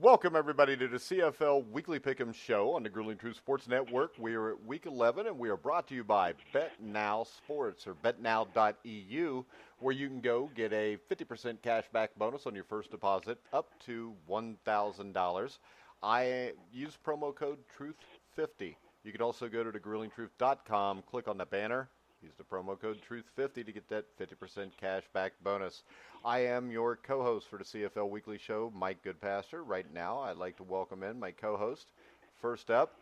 Welcome, everybody, to the CFL Weekly Pick'em Show on the Grueling Truth Sports Network. We are at Week 11, and we are brought to you by BetNow Sports, or betnow.eu, where you can go get a 50% cashback bonus on your first deposit up to $1,000. I use promo code TRUTH50. You can also go to thegruelingtruth.com, click on the banner, use the promo code TRUTH50 to get that 50% cashback bonus. I am your co-host for the CFL Weekly Show, Mike Goodpaster. Right now, I'd like to welcome in my co-host. First up,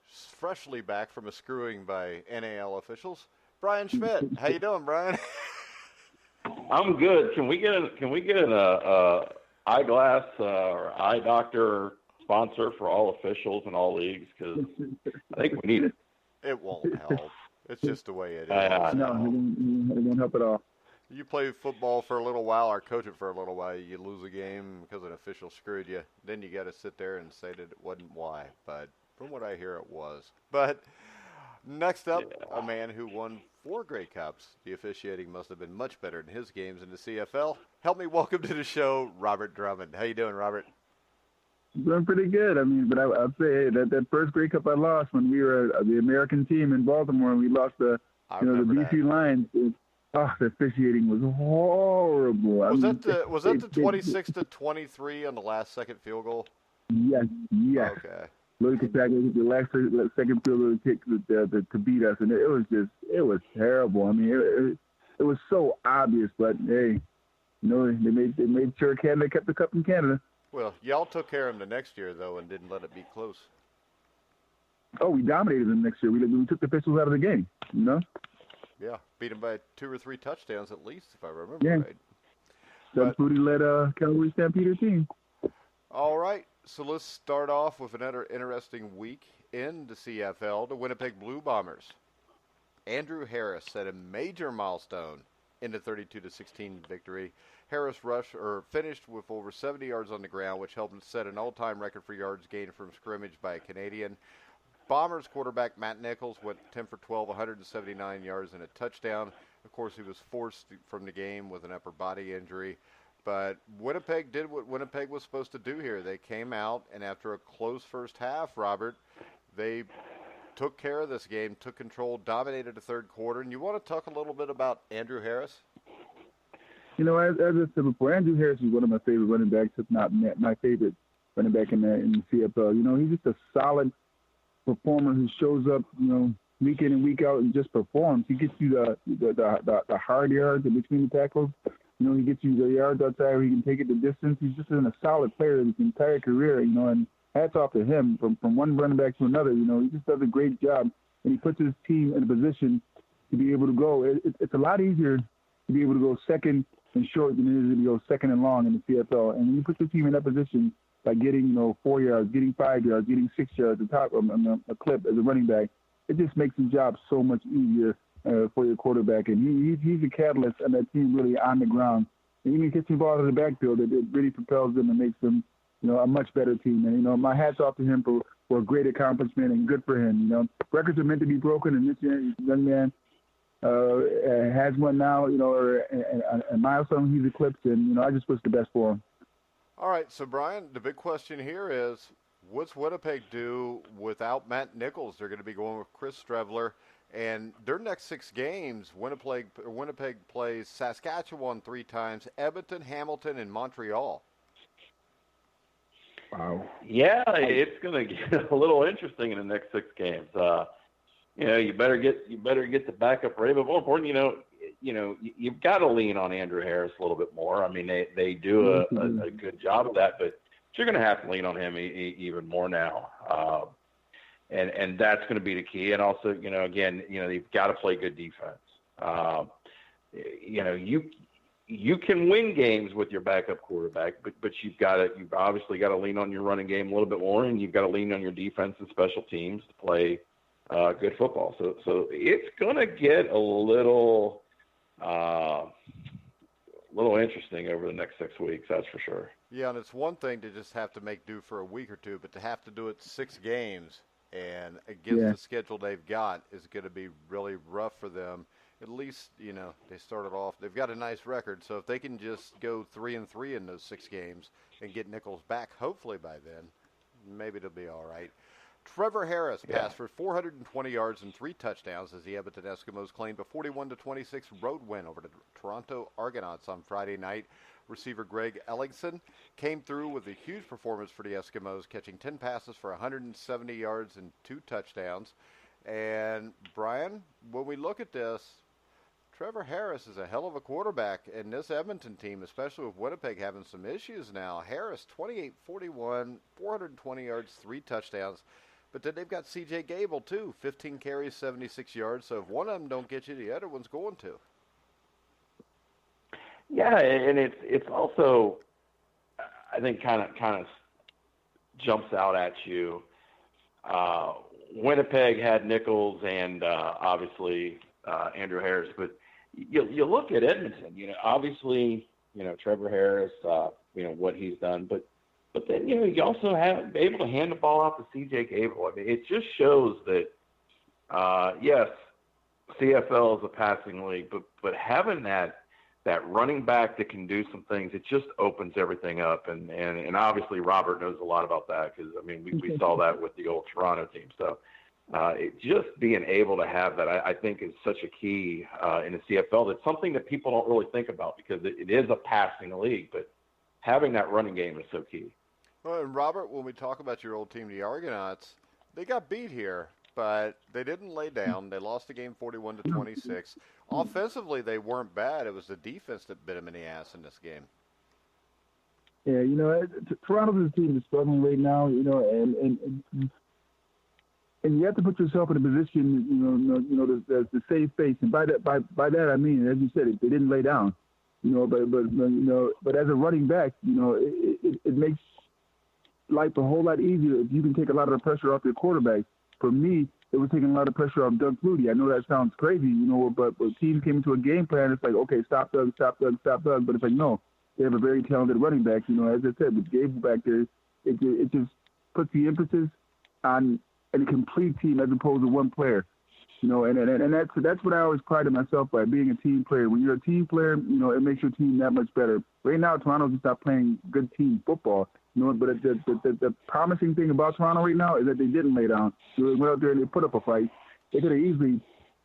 freshly back from a screwing by NAL officials, Brian Schmidt. How you doing, Brian? I'm good. Can we get an eyeglass or eye doctor sponsor for all officials in all leagues? Because I think we need it. It won't help. It's just the way it is. No, it won't help at all. You play football for a little while or coach it for a little while, you lose a game because an official screwed you. Then you got to sit there and say that it wasn't why. But from what I hear, it was. But next up, a man who won 4 Grey Cups. The officiating must have been much better than his games in the CFL. Help me welcome to the show, Robert Drummond. How you doing, Robert? Doing pretty good. But I'd say that first Grey Cup I lost when we were the American team in Baltimore and we lost the BC Lions. The officiating was horrible. Was that the 26-23 on the last second field goal? Yes. Okay. Look at that! The last second field goal kick to beat us, and it was terrible. It was so obvious, but hey, they made sure Canada kept the cup in Canada. Well, y'all took care of them the next year though, and didn't let it be close. Oh, we dominated them next year. We took the officials out of the game. Yeah, beat them by 2 or 3 touchdowns at least, if I remember right. Doug Flutie led Calgary Stampeder team. All right, so let's start off with another interesting week in the CFL. The Winnipeg Blue Bombers. Andrew Harris set a major milestone in the 32-16 victory. Harris finished with over 70 yards on the ground, which helped him set an all-time record for yards gained from scrimmage by a Canadian. Bombers quarterback Matt Nichols went 10 for 12, 179 yards and a touchdown. Of course, he was forced from the game with an upper body injury. But Winnipeg did what Winnipeg was supposed to do here. They came out, and after a close first half, Robert, they took care of this game, took control, dominated the third quarter. And you want to talk a little bit about Andrew Harris? As I said before, Andrew Harris is one of my favorite running backs, if not my favorite running back in the CFL. He's just a solid performer who shows up, week in and week out and just performs. He gets you the hard yards in between the tackles. He gets you the yards outside where he can take it the distance. He's just been a solid player his entire career, and hats off to him from one running back to another. He just does a great job, and he puts his team in a position to be able to go. It's a lot easier to be able to go second and short than it is to go second and long in the CFL. And when you put your team in that position by getting, 4 yards, getting 5 yards, getting 6 yards, top of a clip as a running back, it just makes the job so much easier for your quarterback. And he's a catalyst and that team really on the ground. And even catching the ball to the backfield, it really propels them and makes them, a much better team. And, my hat's off to him for a great accomplishment and good for him. Records are meant to be broken, and this young man has one now, or a milestone he's eclipsed, and, I just wish the best for him. All right, so Brian, the big question here is, what's Winnipeg do without Matt Nichols? They're going to be going with Chris Streveler, and their next 6 games, Winnipeg plays Saskatchewan 3 times, Edmonton, Hamilton, and Montreal. Wow. Yeah, it's going to get a little interesting in the next 6 games. You better get the backup ready, but more important, you've got to lean on Andrew Harris a little bit more. They do a good job of that, but you're going to have to lean on him even more now. And that's going to be the key. And also, again, you've got to play good defense. You can win games with your backup quarterback, but you've obviously got to lean on your running game a little bit more, and you've got to lean on your defense and special teams to play good football. So it's going to get a little interesting over the next 6 weeks, that's for sure. Yeah, and it's one thing to just have to make do for a week or two, but to have to do it 6 games and against the schedule they've got is going to be really rough for them. at least, they started off. They've got a nice record, so if they can just go 3-3 in those 6 games and get Nichols back, hopefully by then, maybe it'll be all right. Trevor Harris passed for 420 yards and 3 touchdowns as the Edmonton Eskimos claimed a 41-26 road win over the Toronto Argonauts on Friday night. Receiver Greg Ellingson came through with a huge performance for the Eskimos, catching 10 passes for 170 yards and 2 touchdowns. And, Brian, when we look at this, Trevor Harris is a hell of a quarterback, and this Edmonton team, especially with Winnipeg having some issues now, Harris, 28-41, 420 yards, 3 touchdowns. But then they've got C.J. Gable, too, 15 carries, 76 yards. So if one of them don't get you, the other one's going to. Yeah, and it's also, I think, kind of jumps out at you. Winnipeg had Nichols and obviously Andrew Harris, but you look at Edmonton. Obviously, Trevor Harris, what he's done, but then you also have able to hand the ball off to C.J. Gable. I mean, it just shows that yes, CFL is a passing league, but having that running back that can do some things, it just opens everything up. And obviously Robert knows a lot about that because, I mean, we saw that with the old Toronto team. So just being able to have that, I think, is such a key in the CFL. That's something that people don't really think about because it is a passing league, but having that running game is so key. Well, and Robert, when we talk about your old team, the Argonauts, they got beat here, but they didn't lay down. They lost the game 41-26. Offensively, they weren't bad. It was the defense that bit them in the ass in this game. Yeah, Toronto's team is struggling right now, and you have to put yourself in a position, to save face. And by that I mean, as you said, they didn't lay down, but as a running back, it makes life a whole lot easier if you can take a lot of the pressure off your quarterback. For me, it was taking a lot of pressure off Doug Flutie. I know that sounds crazy, but when teams came into a game plan, it's like, okay, stop Doug. But it's like, no, they have a very talented running back. As I said, with Gable back there, it just puts the emphasis on a complete team as opposed to one player. And that's what I always prided myself by, being a team player. When you're a team player, it makes your team that much better. Right now, Toronto's just not playing good team football. But the promising thing about Toronto right now is that they didn't lay down. They went out there and they put up a fight. They could have easily.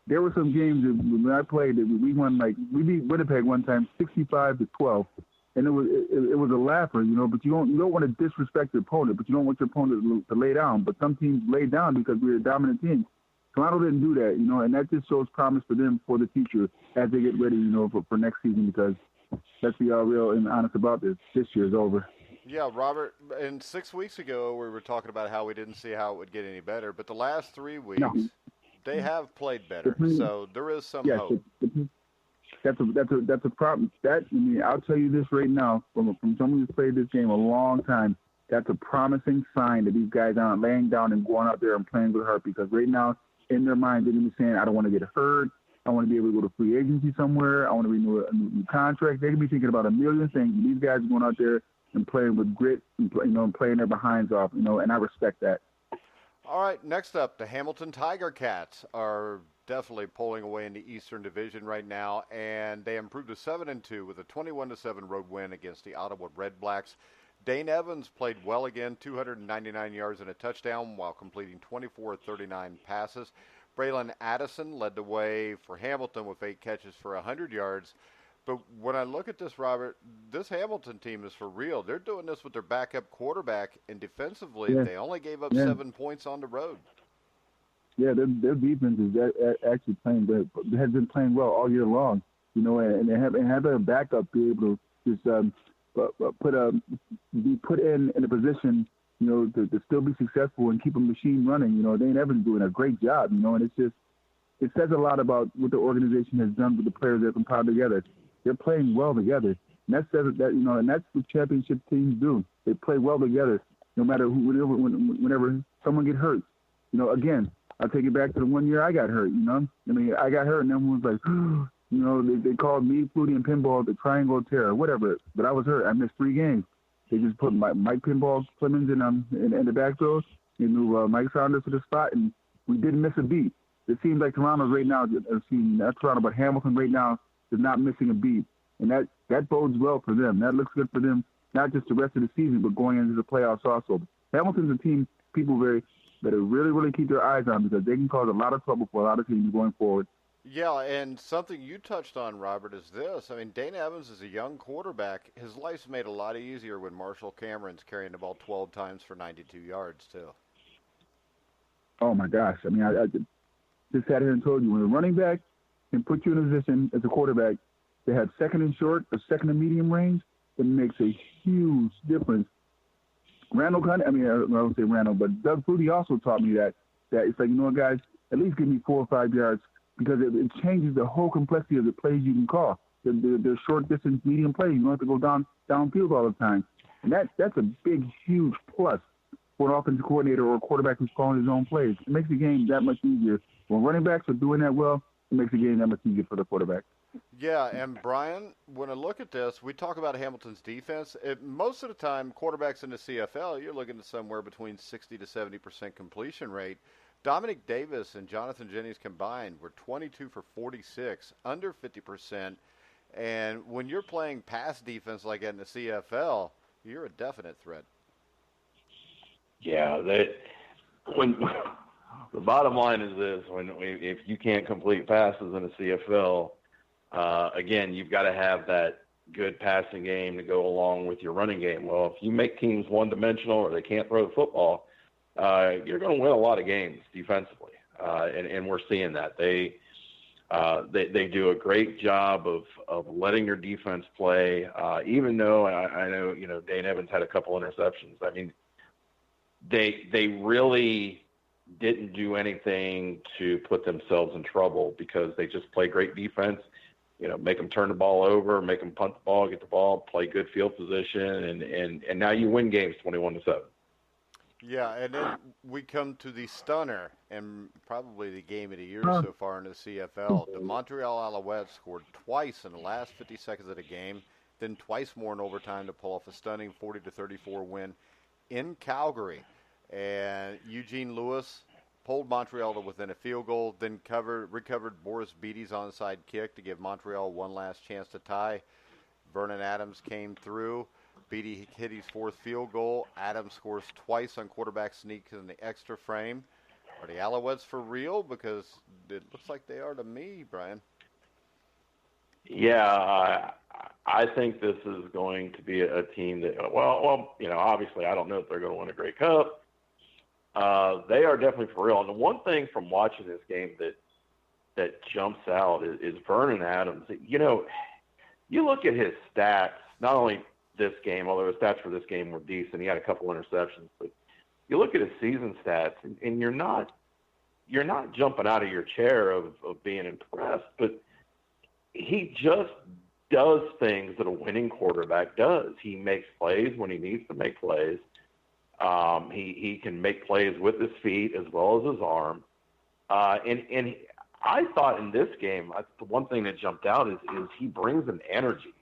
There were some games that when I played that we won, like we beat Winnipeg one time 65-12, and it was a laugher, But you don't want to disrespect your opponent, but you don't want your opponent to lay down. But some teams lay down because we're a dominant team. Toronto didn't do that, and that just shows promise for them for the future as they get ready, for next season. Because let's be all real and honest about this. This year is over. Yeah, Robert, and 6 weeks ago we were talking about how we didn't see how it would get any better, but the last 3 weeks, they have played better, so there is some hope. That's a problem. I'll tell you this right now, from someone who's played this game a long time, that's a promising sign that these guys aren't laying down and going out there and playing with heart, because right now, in their mind, they're going to be saying, I don't want to get hurt. I want to be able to go to free agency somewhere. I want to renew a new contract. They can be thinking about a million things. These guys are going out there and playing with grit, and playing their behinds off, and I respect that. All right, next up, the Hamilton Tiger Cats are definitely pulling away in the Eastern Division right now, and they improved to 7-2 with a 21-7 road win against the Ottawa Red Blacks. Dane Evans played well again, 299 yards and a touchdown while completing 24 of 39 passes. Braylon Addison led the way for Hamilton with 8 catches for 100 yards. But when I look at this, Robert, this Hamilton team is for real. They're doing this with their backup quarterback, and defensively, they only gave up 7 points on the road. Yeah, their defense is actually playing good. They have been playing well all year long, and they have their backup be able to just be put in a position, to still be successful and keep a machine running. Dane Evans doing a great job, and it says a lot about what the organization has done with the players that have compiled together. They're playing well together, and that says that and that's what championship teams do. They play well together, no matter whenever someone gets hurt. Again, I'll take it back to the 1 year I got hurt. I got hurt, and everyone was like, they called me, Flutie, and Pinball the Triangle of Terror, whatever. But I was hurt. I missed 3 games. They just put Mike Pinball Clemens in the backfield. They moved Mike Saunders to the spot, and we didn't miss a beat. it seems like Toronto's right now, not Toronto, but Hamilton right now is not missing a beat. And that bodes well for them. That looks good for them, not just the rest of the season, but going into the playoffs also. Hamilton's a team people better really, really keep their eyes on because they can cause a lot of trouble for a lot of teams going forward. Yeah, and something you touched on, Robert, is this. I mean, Dane Evans is a young quarterback. His life's made a lot easier when Marshall Cameron's carrying the ball 12 times for 92 yards, too. Oh, my gosh. I mean, I just sat here and told you, when a running back can put you in a position as a quarterback to have second and short or second and medium range, it makes a huge difference. Randall Cunningham, I don't say Randall, but Doug Flutie also taught me that it's like, you know what, guys, at least give me 4 or 5 yards because it changes the whole complexity of the plays you can call. They're short distance, medium plays. You don't have to go downfield all the time. And that's a big, huge plus for an offensive coordinator or a quarterback who's calling his own plays. It makes the game that much easier. When running backs are doing that well, it makes the game that much easier for the quarterback. Yeah, and Brian, when I look at this, we talk about Hamilton's defense. Most of the time, quarterbacks in the CFL, you're looking at somewhere between 60 to 70% completion rate. Dominic Davis and Jonathan Jennings combined were 22 for 46, under 50%. And when you're playing pass defense like that in the CFL, you're a definite threat. Yeah, when the bottom line is this: if you can't complete passes in a CFL, again, you've got to have that good passing game to go along with your running game. Well, if you make teams one-dimensional or they can't throw the football, you're going to win a lot of games defensively, and we're seeing that. They do a great job of letting your defense play, even though I know Dane Evans had a couple interceptions. I mean, they really didn't do anything to put themselves in trouble because they just play great defense. Make them turn the ball over, make them punt the ball, get the ball, play good field position, and now you win games 21-7. Yeah, and then we come to the stunner and probably the game of the year so far in the CFL. The Montreal Alouettes scored twice in the last 50 seconds of the game, then twice more in overtime to pull off a stunning 40-34 win in Calgary. And Eugene Lewis pulled Montreal to within a field goal, then recovered Boris Beatty's onside kick to give Montreal one last chance to tie. Vernon Adams came through. Beatty hit his fourth field goal. Adams scores twice on quarterback sneaks in the extra frame. Are the Alouettes for real? Because it looks like they are to me, Brian. Yeah, I think this is going to be a team that, obviously I don't know if they're going to win a Grey Cup. They are definitely for real. And the one thing from watching this game that jumps out is Vernon Adams. You look at his stats, not only this game, although his stats for this game were decent. He had a couple interceptions, but you look at his season stats, and you're not jumping out of your chair of being impressed, but he just does things that a winning quarterback does. He makes plays when he needs to make plays. He can make plays with his feet as well as his arm. And I thought in this game, the one thing that jumped out is he brings an energy.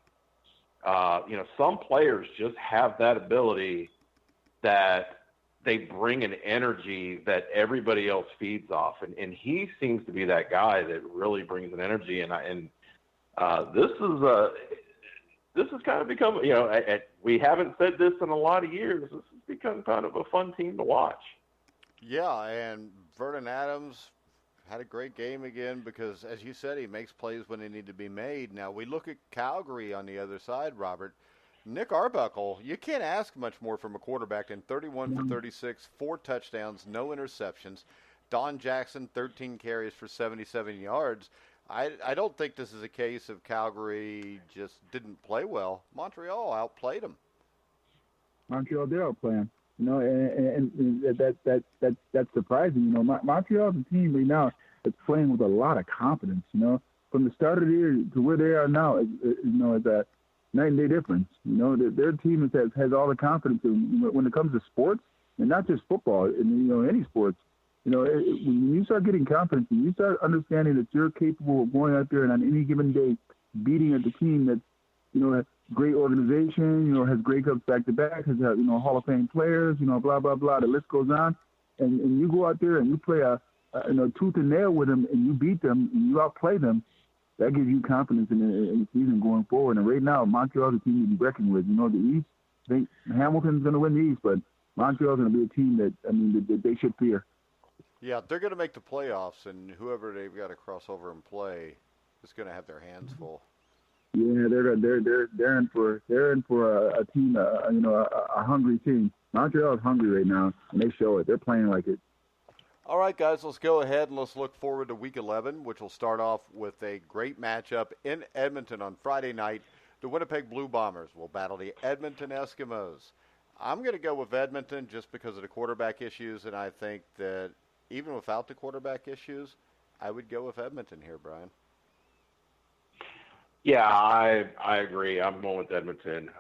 Some players just have that ability that they bring an energy that everybody else feeds off. And he seems to be that guy that really brings an energy. And this has kind of become, we haven't said this in a lot of years. This has become kind of a fun team to watch. Yeah, and Vernon Adams had a great game again because, as you said, he makes plays when they need to be made. Now, we look at Calgary on the other side, Robert. Nick Arbuckle, you can't ask much more from a quarterback than 31 for 36, 4 touchdowns, no interceptions. Don Jackson, 13 carries for 77 yards. I don't think this is a case of Calgary just didn't play well. Montreal outplayed them. Montreal did outplay them. And that's surprising. Montreal's a team right now that's playing with a lot of confidence. From the start of the year to where they are now, it's a night and day difference. Their team has all the confidence when it comes to sports, and not just football. Any sports. When you start getting confidence and you start understanding that you're capable of going out there and on any given day beating at the team that's, has great organization, has Grey Cups back-to-back, has, Hall of Fame players, blah, blah, blah, the list goes on. And you go out there and you play a tooth and nail with them, and you beat them and you outplay them, that gives you confidence in the season going forward. And right now, Montreal's a team to be reckoned with. The East, Hamilton's going to win the East, but Montreal's going to be a team that they should fear. Yeah, they're going to make the playoffs, and whoever they've got to cross over and play is going to have their hands full. Yeah, they're in for a team, a hungry team. Montreal's hungry right now, and they show it. They're playing like it. All right, guys, let's go ahead and let's look forward to Week 11, which will start off with a great matchup in Edmonton on Friday night. The Winnipeg Blue Bombers will battle the Edmonton Eskimos. I'm going to go with Edmonton just because of the quarterback issues, and I think that even without the quarterback issues, I would go with Edmonton here, Brian. Yeah, I agree. I'm going with Edmonton.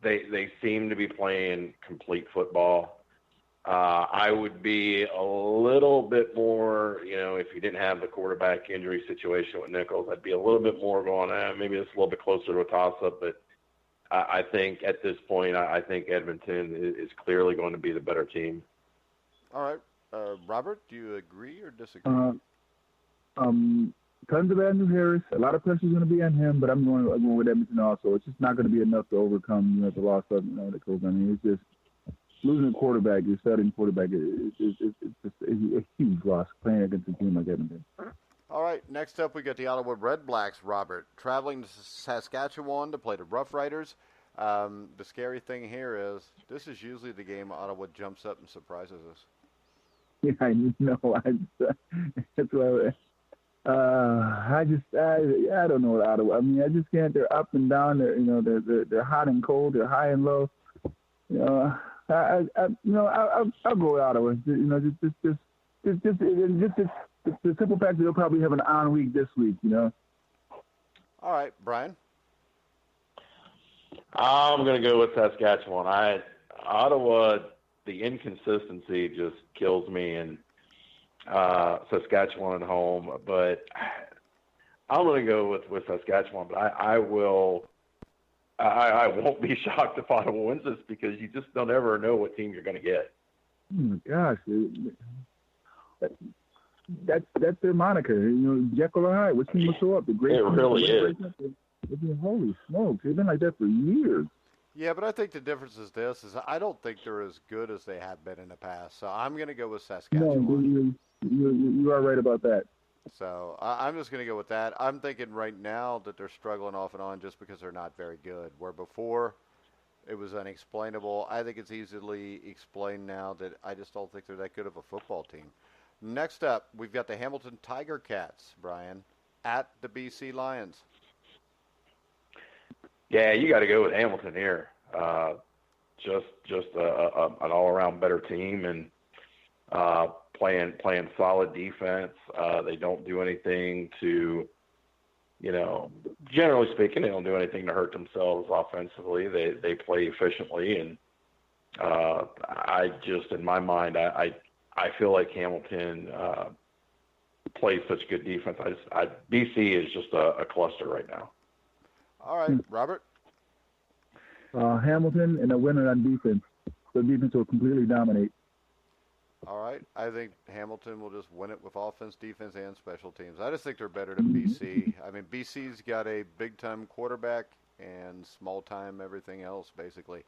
They seem to be playing complete football. I would be a little bit more, if you didn't have the quarterback injury situation with Nichols, I'd be a little bit more going, maybe it's a little bit closer to a toss-up. But I think at this point, I think Edmonton is clearly going to be the better team. All right. Robert, do you agree or disagree? Tons of Andrew Harris. A lot of pressure is going to be on him, but I'm going with Edmonton also. It's just not going to be enough to overcome the loss of the Colts. I mean, it's just losing a quarterback, your starting quarterback, it's a huge loss playing against a team like Edmonton. All right, next up we got the Ottawa Red Blacks, Robert, traveling to Saskatchewan to play the Rough Riders. The scary thing here is this is usually the game Ottawa jumps up and surprises us. Yeah, I know. That's why I don't know what Ottawa. I mean, I just can't. They're up and down. They're hot and cold. They're high and low. I'll go with Ottawa. Just the simple fact that they'll probably have an on week this week. All right, Brian. I'm going to go with Saskatchewan. Ottawa, the inconsistency just kills me, and Saskatchewan at home. But I'm going to go with Saskatchewan. But I won't be shocked if Ottawa wins this because you just don't ever know what team you're going to get. Oh my gosh, that's their moniker. Jekyll and Hyde. Which team will show up? The great. It really is. Holy smokes! They've been like that for years. Yeah, but I think the difference is this: I don't think they're as good as they have been in the past. So I'm going to go with Saskatchewan. No, you are right about that. So I'm just going to go with that. I'm thinking right now that they're struggling off and on just because they're not very good. Where before it was unexplainable. I think it's easily explained now that I just don't think they're that good of a football team. Next up, we've got the Hamilton Tiger Cats, Brian, at the BC Lions. Yeah, you got to go with Hamilton here. Just an all-around better team and playing solid defense. They don't do anything to, generally speaking, they don't do anything to hurt themselves offensively. They play efficiently, and in my mind, I feel like Hamilton plays such good defense. BC is just a cluster right now. All right, Robert. Hamilton and a winner on defense. The defense will completely dominate. All right. I think Hamilton will just win it with offense, defense, and special teams. I just think they're better than BC. I mean, BC's got a big-time quarterback and small-time everything else, basically.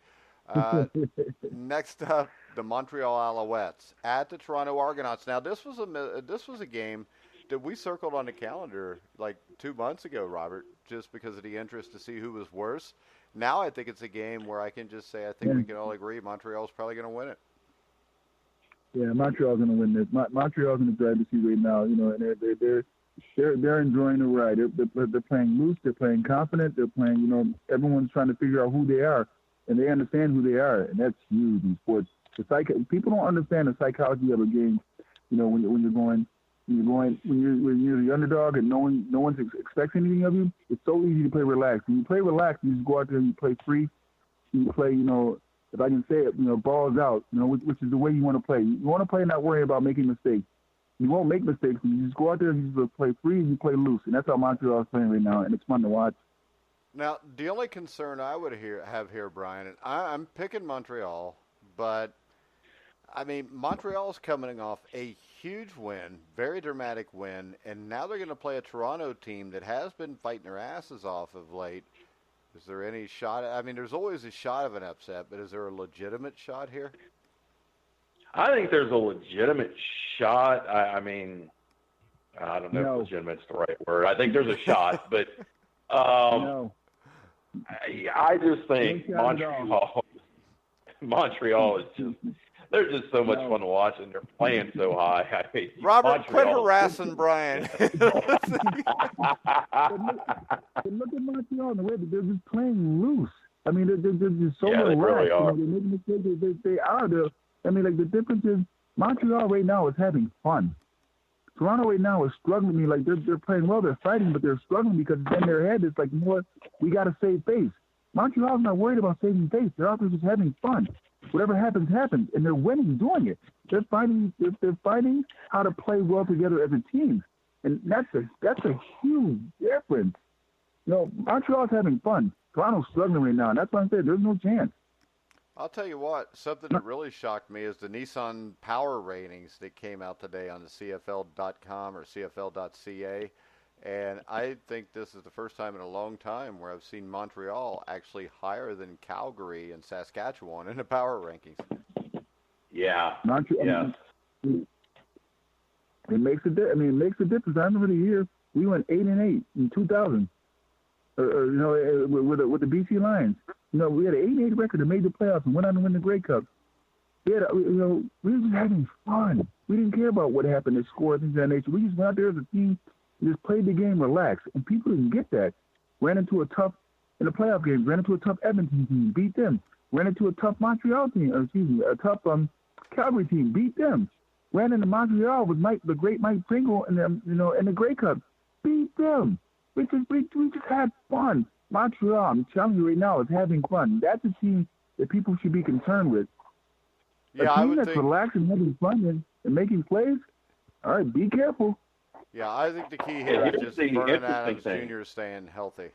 Next up, the Montreal Alouettes at the Toronto Argonauts. Now, this was a game that we circled on the calendar like 2 months ago, Robert, just because of the interest to see who was worse. Now I think it's a game where I can just say I think we can all agree Montreal's probably going to win it. Yeah, Montreal's going to win this. Montreal's in the driver's seat right now, and they're enjoying the ride. They're playing loose. They're playing confident. They're playing, everyone's trying to figure out who they are, and they understand who they are, and that's huge in sports. People don't understand the psychology of a game. When you're the underdog and no one expects anything of you, it's so easy to play relaxed. When you play relaxed, you just go out there and you play free. You play, if I can say it, balls out, which is the way you want to play. You want to play and not worry about making mistakes. You won't make mistakes. You just go out there and you just play free and you play loose. And that's how Montreal is playing right now, and it's fun to watch. Now, the only concern I would have here, Brian, and I'm picking Montreal, but I mean, Montreal's coming off a huge win, very dramatic win, and now they're going to play a Toronto team that has been fighting their asses off of late. Is there any shot? I mean, there's always a shot of an upset, but is there a legitimate shot here? I think there's a legitimate shot. I mean, I don't know No. if legitimate's the right word. I think there's a shot, but No. I just think No shot at all. Montreal is just, they're just so much fun to watch, and they're playing so high. I mean, Robert, quit Montreal- harassing Brian. But look at Montreal and the way that they're just playing loose. I mean, they're just so Yeah, they relaxed. really are. They're making mistakes. They are. I mean, like, the difference is Montreal right now is having fun. Toronto right now is struggling. I mean, like, they're playing well. They're fighting, but they're struggling because in their head it's like, more, we got to save face. Montreal's not worried about saving face. They're out there just having fun. Whatever happens, happens, and they're winning doing it. They're finding how to play well together as a team, and that's a huge difference. You know, Montreal's having fun. Toronto's struggling right now, and that's why I said there's no chance. I'll tell you what, something that really shocked me is the Nissan power ratings that came out today on the CFL.com or CFL.ca. And I think this is the first time in a long time where I've seen Montreal actually higher than Calgary and Saskatchewan in the power rankings. Yeah. Montreal. Yeah. It makes a difference. I mean, it makes a difference. I remember the year we went 8-8 in 2000. You know, with the BC Lions. You know, we had an 8-8 record and made the playoffs and went on to win the Grey Cup. We were just having fun. We didn't care about what happened to score, things of that nature. We just went out there as a team, just played the game, relaxed, and people didn't get that. In the playoff games, ran into a tough Edmonton team, beat them. Ran into a tough Montreal team, a tough Calgary team, beat them. Ran into Montreal with the great Mike Pringle in the Grey Cup, beat them. We just had fun. Montreal, I'm telling you right now, is having fun. That's a team that people should be concerned with. Yeah, a I team would that's think. relaxed and having fun and making plays. All right, be careful. Yeah, I think the key here is here's just the Vernon interesting Adams thing. Jr. staying healthy.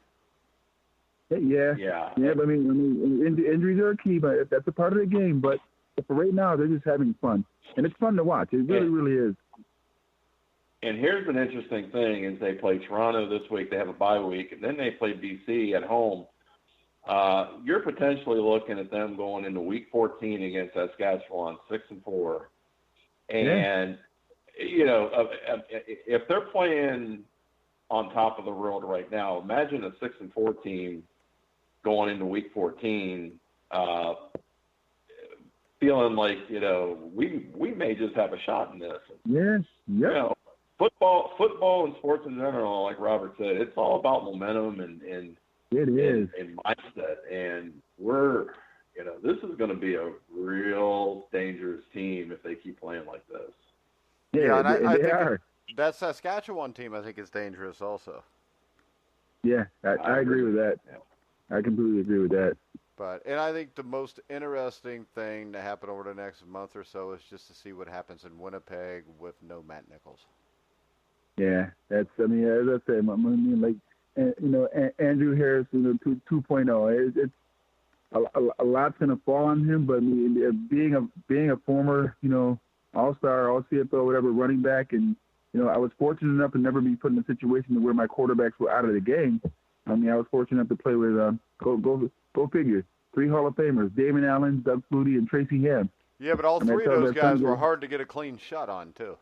Yeah. But I mean, injuries are a key, but that's a part of the game. But for right now, they're just having fun, and it's fun to watch. It really is. And here's an interesting thing: is they play Toronto this week. They have a bye week, and then they play BC at home. You're potentially looking at them going into Week 14 against Saskatchewan, 6-4, and you know, if they're playing on top of the world right now, imagine a 6-4 team going into Week 14, feeling like, you know, we may just have a shot in this. Yes. Yep. You know, football and sports in general, like Robert said, it's all about momentum and it is. and mindset. And this is going to be a real dangerous team if they keep playing like this. Yeah, and I they think are. that Saskatchewan team, I think, is dangerous also. Yeah, I agree with that. Yeah. I completely agree with that. And I think the most interesting thing to happen over the next month or so is just to see what happens in Winnipeg with no Matt Nichols. Yeah, as I said, Andrew Harris, 2.0. It's a lot's going to fall on him, but being a former, all-star, all-CFL, whatever, running back, and, I was fortunate enough to never be put in a situation where my quarterbacks were out of the game. I mean, I was fortunate enough to play with, go figure, 3 Hall of Famers, Damon Allen, Doug Flutie, and Tracy Ham. Yeah, but all three of those guys were hard to get a clean shot on, too.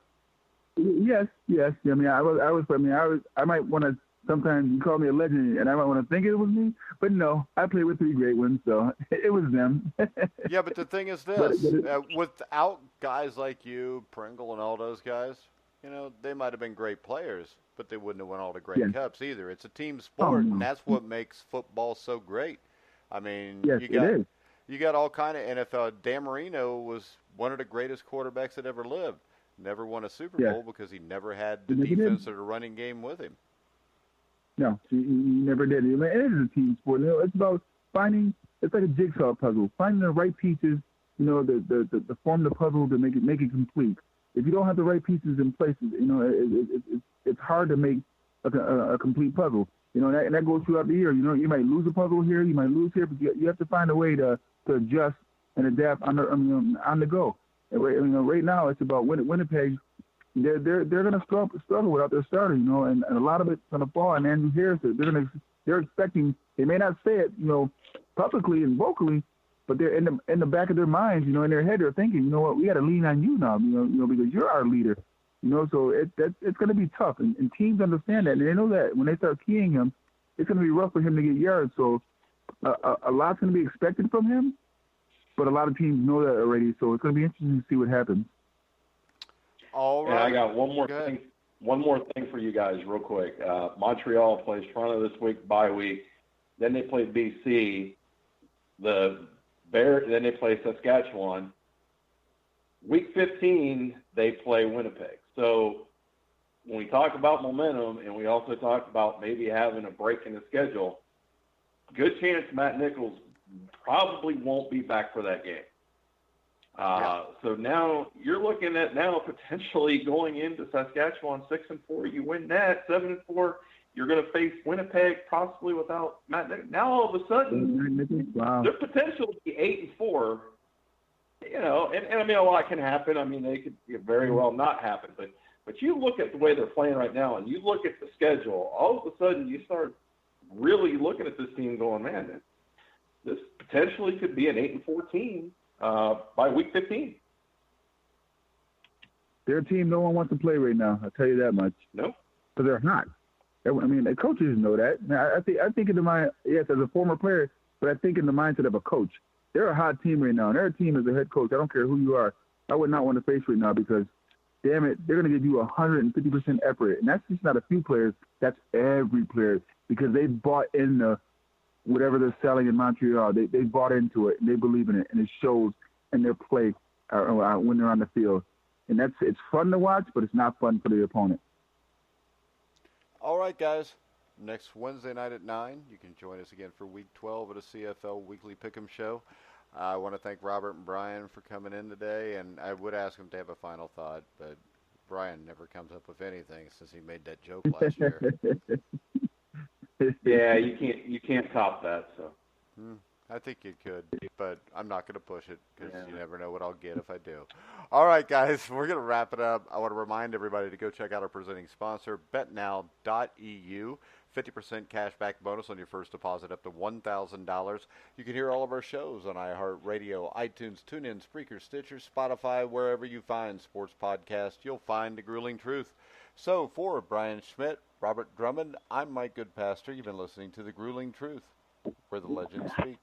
Yes. I mean, I might want to, sometimes you call me a legend, and I might want to think it was me, but no, I played with 3 great ones, so it was them. Yeah, but the thing is this, without guys like you, Pringle, and all those guys, they might have been great players, but they wouldn't have won all the great cups either. It's a team sport, and that's what makes football so great. I mean, you got all kind of NFL. Dan Marino was one of the greatest quarterbacks that ever lived. Never won a Super Bowl because he never had the defense or the running game with him. No, he never did. It is a team sport. It's about finding. It's like a jigsaw puzzle. Finding the right pieces. The form of the puzzle to make it complete. If you don't have the right pieces in place, it's hard to make a complete puzzle. And that goes throughout the year. You might lose a puzzle here, you might lose here, but you have to find a way to adjust and adapt on the go. Right now it's about Winnipeg. They're going to struggle without their starter, and a lot of it's going to fall on Andrew Harris. They're expecting. They may not say it, publicly and vocally, but they're in the back of their minds, in their head, they're thinking, you know what, we got to lean on you now, because you're our leader, So it's going to be tough, and teams understand that, and they know that when they start keying him, it's going to be rough for him to get yards. So a lot's going to be expected from him, but a lot of teams know that already. So it's going to be interesting to see what happens. All right. And I got one more thing. One more thing for you guys, real quick. Montreal plays Toronto this week, bye week. Then they play BC. Then they play Saskatchewan. Week 15, they play Winnipeg. So when we talk about momentum, and we also talk about maybe having a break in the schedule, good chance Matt Nichols probably won't be back for that game. So now you're looking at potentially going into Saskatchewan 6-4. You win that 7-4. You're going to face Winnipeg possibly without Matt Nichols. Now all of a sudden, wow, their potential to be 8-4. And I mean a lot can happen. I mean they could very well not happen. But you look at the way they're playing right now, and you look at the schedule. All of a sudden, you start really looking at this team, going, man, this potentially could be an 8-4 team by week 15. They're a team no one wants to play right now. I'll tell you that much. No, because they're hot. I mean, the coaches know that. I think in the mind, yes, as a former player, but I think in the mindset of a coach. They're a hot team right now, and they're a team as a head coach. I don't care who you are. I would not want to face right now because, damn it, they're going to give you 150% effort. And that's just not a few players. That's every player because they bought in whatever they're selling in Montreal. They bought into it, and they believe in it, and it shows in their play when they're on the field. And it's fun to watch, but it's not fun for the opponent. All right, guys. Next Wednesday night at 9, you can join us again for Week 12 of the CFL Weekly Pick'em Show. I want to thank Robert and Brian for coming in today, and I would ask them to have a final thought, but Brian never comes up with anything since he made that joke last year. Yeah, you can't top that. So I think you could, but I'm not going to push it because you never know what I'll get if I do. All right, guys, we're going to wrap it up. I want to remind everybody to go check out our presenting sponsor, betnow.eu. 50% cash back bonus on your first deposit up to $1,000. You can hear all of our shows on iHeartRadio, iTunes, TuneIn, Spreaker, Stitcher, Spotify, wherever you find sports podcasts, you'll find The Grueling Truth. So for Brian Schmidt, Robert Drummond, I'm Mike Goodpaster. You've been listening to The Grueling Truth, where the legends speak.